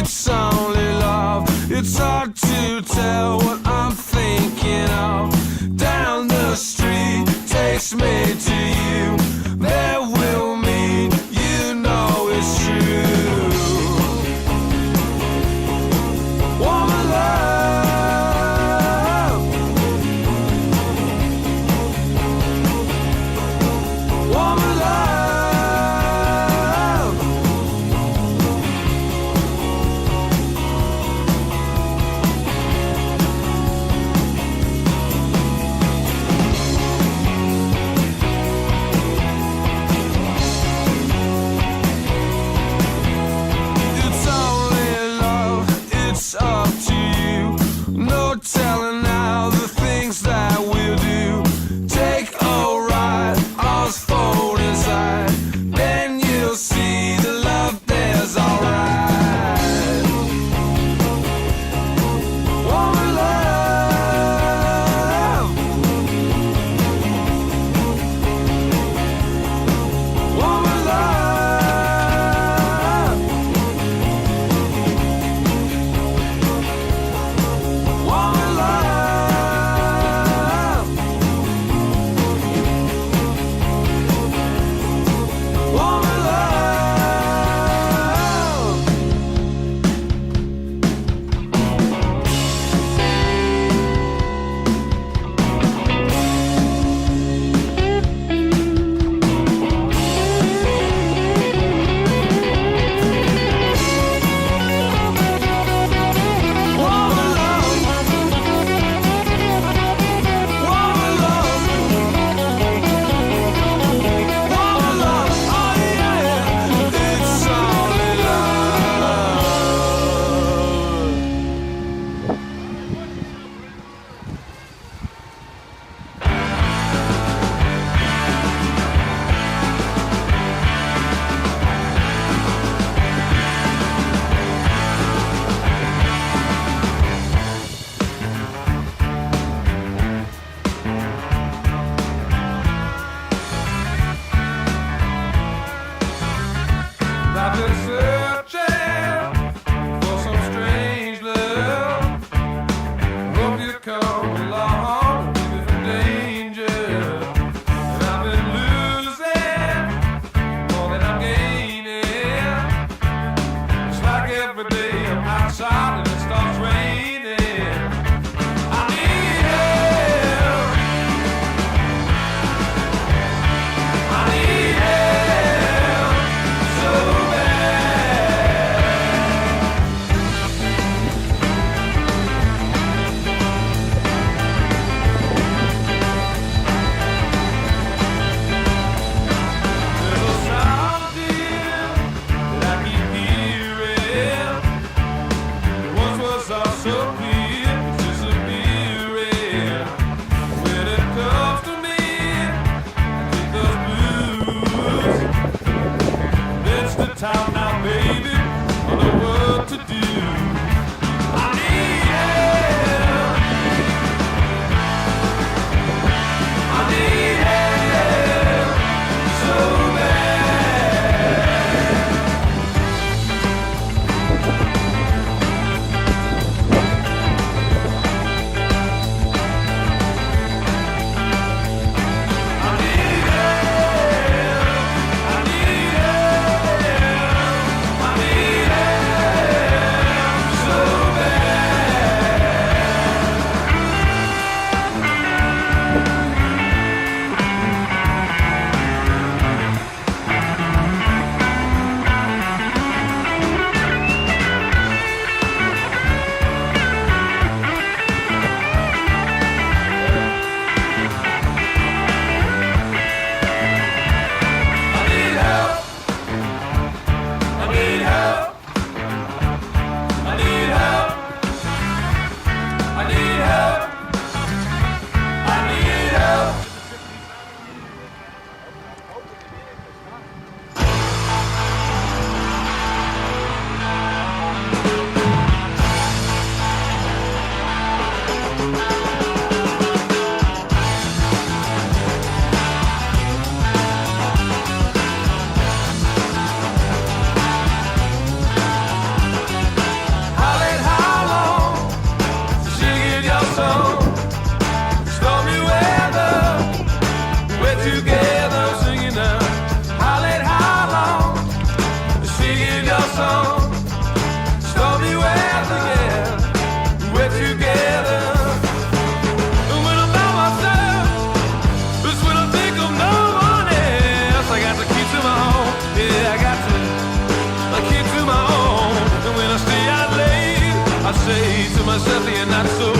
it's only love. It's hard to tell what I'm thinking of. Down the street takes me to you. There we'll meet, you know it's true. Woman love, woman love. It's only love, it's up to you. No telling now the things that we'll do. Take a ride, I'll fold inside. Then you'll see the love there's alright. Woman love, woman love, woman love, woman love. Woman love, woman love, woman love, oh yeah, it's only love. I've been searching for some strange love. Hope you come along with danger. And I've been losing more than I'm gaining. It's like every day I'm outside and it starts raining. I need help. I need help so there's a sound here that I keep hearing. It once was all so clear, it's disappearing. When it comes to me, I take those blues. It's the time now, baby. I know what to do. I need help. I need help so bad. I need help. I need help. I myself, you're not so